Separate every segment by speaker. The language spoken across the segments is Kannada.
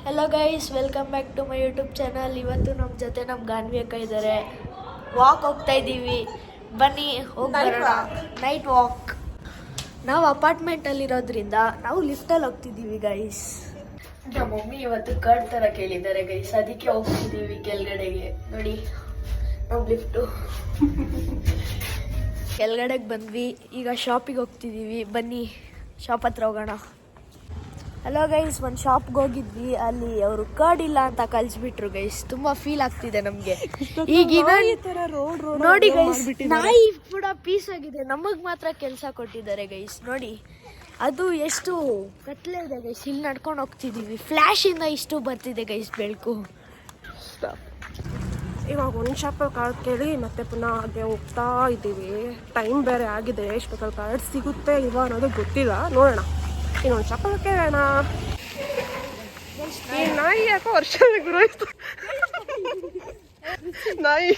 Speaker 1: Hello guys, welcome back to my YouTube channel. ಇವತ್ತು ನಮ್ಮ ಜೊತೆ ನಮ್ಮ ಗಾನ್ವಿ ಅಕ್ಕ ಇದ್ದಾರೆ. ವಾಕ್ ಹೋಗ್ತಾ ಇದ್ದೀವಿ, ಬನ್ನಿ ಹೋಗೋಣ. Night walk. ನಾವು ಅಪಾರ್ಟ್ಮೆಂಟಲ್ಲಿರೋದ್ರಿಂದ ನಾವು ಲಿಫ್ಟಲ್ಲಿ ಹೋಗ್ತಿದ್ದೀವಿ ಗೈಸ್. ನಮ್ಮ ಮಮ್ಮಿ ಇವತ್ತು ಕರ್ಡ್ ಥರ ಕೇಳಿದ್ದಾರೆ ಗೈಸ್, ಅದಕ್ಕೆ ಹೋಗ್ತಿದ್ದೀವಿ ಕೆಳಗಡೆಗೆ. ನೋಡಿ ನಮ್ಮ ಲಿಫ್ಟು ಕೆಳಗಡೆಗೆ ಬಂದ್ವಿ. ಈಗ ಶಾಪಿಗೆ ಹೋಗ್ತಿದ್ದೀವಿ, ಬನ್ನಿ ಶಾಪ್ ಹತ್ರ ಹೋಗೋಣ. ಹಲೋ ಗೈಸ್, ಒಂದು ಶಾಪ್ಗೆ ಹೋಗಿದ್ವಿ. ಅಲ್ಲಿ ಅವರು ಕರ್ಡ್ ಇಲ್ಲ ಅಂತ ಕಳಿಸ್ಬಿಟ್ರು ಗೈಸ್. ತುಂಬಾ ಫೀಲ್ ಆಗ್ತಿದೆ ನಮಗೆ. ಈಗ ನೋಡಿ ಗೈಸ್, ನಾಯಿ ಕೂಡ ಪೀಸ್ ಆಗಿದೆ, ನಮಗ್ ಮಾತ್ರ ಕೆಲಸ ಕೊಟ್ಟಿದ್ದಾರೆ ಗೈಸ್. ನೋಡಿ ಅದು ಎಷ್ಟು ಕತ್ಲೆ ಇದೆ ಗೈಸ್. ಇಲ್ಲಿ ನಡ್ಕೊಂಡು ಹೋಗ್ತಿದೀವಿ, ಫ್ಲಾಶ್ ಇಂದ ಇಷ್ಟು ಬರ್ತಿದೆ ಗೈಸ್ ಬೆಳಕು.
Speaker 2: ಇವಾಗ ಒಂದು ಶಾಪಲ್ಲಿ ಕಾರ್ಡ್ ಕೇಳಿ ಮತ್ತೆ ಪುನಃ ಹಾಗೆ ಹೋಗ್ತಾ ಇದ್ದೀವಿ. ಟೈಮ್ ಬೇರೆ ಆಗಿದೆ, ಎಷ್ಟೊತ್ತಲ್ಲಿ ಕಾರ್ಡ್ ಸಿಗುತ್ತೆ ಇವಾಗ ಅನ್ನೋದು ಗೊತ್ತಿಲ್ಲ. ನೋಡೋಣ, ಇನ್ನೊಂದು ಶಾಪಲ್ಲಿ ಕೇಳೋಣ. ಈ ನಾಯಿ ಯಾಕೋ ವರ್ಷ ಗುರಾಯ್ತು. ನಾಯಿ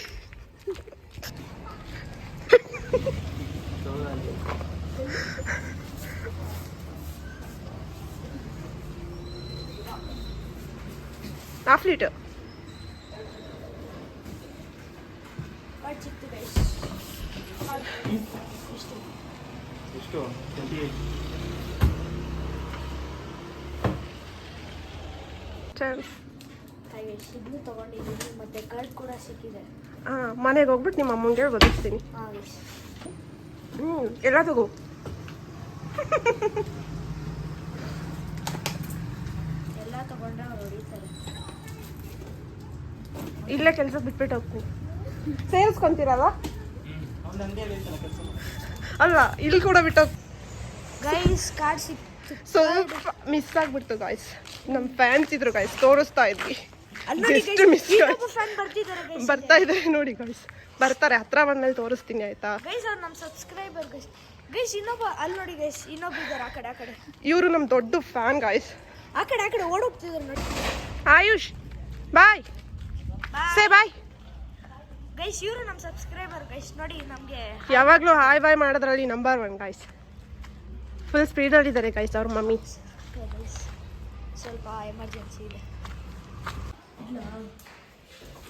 Speaker 2: ಹಾಫ್ ಲೀಟರ್
Speaker 3: ಎಷ್ಟು
Speaker 1: ತಗೊಂಡಿದ್ದೀನಿ, ಮತ್ತೆ ಕಾರ್ಡ್ ಕೂಡ ಸಿಕ್ಕಿದೆ.
Speaker 2: ಮನೆಗೆ ಹೋಗ್ಬಿಟ್ಟು ನಿಮ್ಮ ಅಮ್ಮಂಗೆ ಬದಿಸ್ತೀನಿ. ಎಲ್ಲ ತಗೋ.
Speaker 1: ಎಲ್ಲ ತಗೊಂಡ್ರೆ ಅವ್ರು ಹೊಡಿತಾರೆ.
Speaker 2: ಇಲ್ಲೇ ಕೆಲಸ ಬಿಟ್ಬಿಟ್ಟು ಹೋಗ್ತೀನಿ. ಸೇರಿಸ್ಕೊಂತೀರಲ್ಲ? ಅಲ್ಲ, ಇಲ್ಲಿ ಕೂಡ ಬಿಟ್ಟು
Speaker 1: ಗೈಸ್ ಕಾರ್ಡ್ ಸಿಕ್ತು.
Speaker 2: ಸ್ವಲ್ಪ ಮಿಸ್ ಆಗ್ಬಿಡ್ತು ಗಾಯ್ಸ್. ನಮ್ಮ ಫ್ಯಾನ್ಸ್ ಇದ್ರು ಗಾಯ್ಸ್, ತೋರಿಸ್ತಾ ಇದ್ವಿ. ಬರ್ತಾ ಇದ್ದಾರೆ ನೋಡಿ ಗಾಯ್ಸ್, ಬರ್ತಾರೆ. ಹತ್ರ ಬಂದ್ಮೇಲೆ ತೋರಿಸ್ತೀನಿ ಆಯ್ತಾ
Speaker 1: ಗೈಸ್. ಅವ್ರು ನಮ್ಮ ಸಬ್ಸ್ಕ್ರೈಬರ್ ಗೈಸ್. ಗೈಸ್ ಇನ್ನೊಬ್ಬ ಅಲ್ಲಿ ನೋಡಿ ಗೈಸ್, ಇನ್ನೊಬ್ಬ ಇದ್ದಾರೆ ಆ ಕಡೆ.
Speaker 2: ಇವರು ನಮ್ಮ ದೊಡ್ಡ ಫ್ಯಾನ್ ಗಾಯ್ಸ್.
Speaker 1: ಆ ಕಡೆ ಓಡೋಗ್ತಿದ್ದಾರೆ ನೋಡಿ.
Speaker 2: ಆಯುಷ್ ಬಾಯ್, ಸೇ ಬಾಯ್
Speaker 1: ಗೈಸ್. ಇವರು ನಮ್ಮ ಸಬ್ಸ್ಕ್ರೈಬರ್ ಗೈಸ್. ನೋಡಿ ನಮಗೆ
Speaker 2: ಯಾವಾಗಲೂ ಹಾಯ್ ಬಾಯ್ ಮಾಡೋದ್ರಲ್ಲಿ ನಂಬರ್ 1 ಗಾಯ್ಸ್. ಫುಲ್ ಸ್ಪೀಡಲ್ಲಿ ಇದ್ದಾರೆ ಗಾಯ್ಸ್ ಅವ್ರ ಮಮ್ಮಿ.
Speaker 1: ಸ್ವಲ್ಪ ಎಮರ್ಜೆನ್ಸಿ ಇದೆ.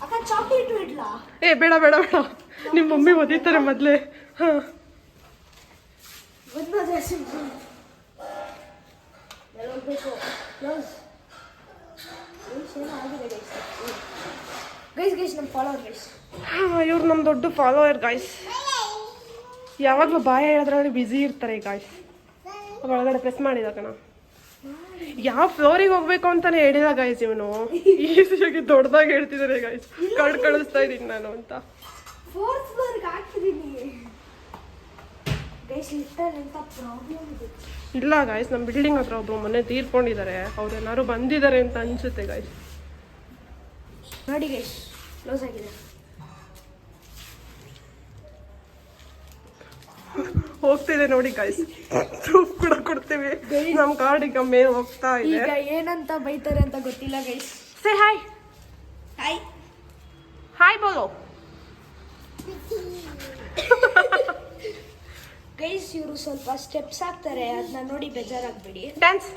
Speaker 1: ಅಕ್ಕ ಚಾಕ್ಲೇಟ್ ಇಡ್ಲಾ?
Speaker 2: ಬೇಡ ನಿಮ್ಮ ಮಮ್ಮಿ ಓದಿತಾರೆ ಮೊದಲೇ.
Speaker 1: ಗೈಸ್ ನಮ್ಮ ಫಾಲೋವರ್ ಗೈಸ್.
Speaker 2: ಇವ್ರು ನಮ್ಮ ದೊಡ್ಡ ಫಾಲೋವರ್ ಗಾಯ್ಸ್. ಯಾವಾಗಲೂ ಬಾಯ ಹೇಳೋದ್ರಲ್ಲಿ ಬ್ಯುಸಿ ಇರ್ತಾರೆ ಗಾಯ್ಸ್. ಒಳಗಡೆ ಪ್ರೆಸ್ ಮಾಡಿದ ಕಣ. ಯಾವ ಫ್ಲೋರಿಗೆ ಹೋಗ್ಬೇಕು ಅಂತಾನೆ ಹೇಳಿದ ಗಾಯ್ಸ್. ಇವನು ಈಸಿಯಾಗಿ ದೊಡ್ಡದಾಗಿ ಹೇಳ್ತಿದ್ದಾರೆ ಗಾಯ್ಸ್. ಕಾರ್ಡ್ ಕಳಿಸ್ತಾ ಇದ್ದೀನಿ ನಾನು ಅಂತ. ಇಲ್ಲ ಗಾಯ್ಸ್, ನಮ್ಮ ಬಿಲ್ಡಿಂಗ್ ಹತ್ರ ಒಬ್ರು ಮೊನ್ನೆ ತೀರ್ಕೊಂಡಿದ್ದಾರೆ. ಅವ್ರೇನಾದ್ರು ಬಂದಿದ್ದಾರೆ ಅಂತ ಅನ್ಸುತ್ತೆ ಗಾಯ್ಸ್.
Speaker 1: ನೋಡಿ ಗೈಸ್, ಕ್ಲೋಸ್ ಆಗಿದೆ.
Speaker 2: ಹೋಗ್ತಿದೆ ನೋಡಿ ಗಾಯ್ಸ್. ಪ್ರೂಫ್ ಕೂಡ ಕೊಡ್ತೀವಿ. ನಮ್ಮ ಕಾರ್ಡ್ ಈಗ ಮೇಲೆ ಹೋಗ್ತಾ ಇದೆ.
Speaker 1: ಈಗ ಏನಂತ ಬೈತಾರೆ ಅಂತ ಗೊತ್ತಿಲ್ಲ ಗೈಸ್.
Speaker 2: Say hi. ಹಾಯ್ ಬೋಲೋ
Speaker 1: ಗೈಸ್. ಇವರು ಸ್ವಲ್ಪ ಸ್ಟೆಪ್ಸ್ ಹಾಕ್ತಾರೆ, ಅದನ್ನ ನೋಡಿ ಬೇಜಾರಾಗ್ಬೇಡಿ.
Speaker 2: ಡ್ಯಾನ್ಸ್.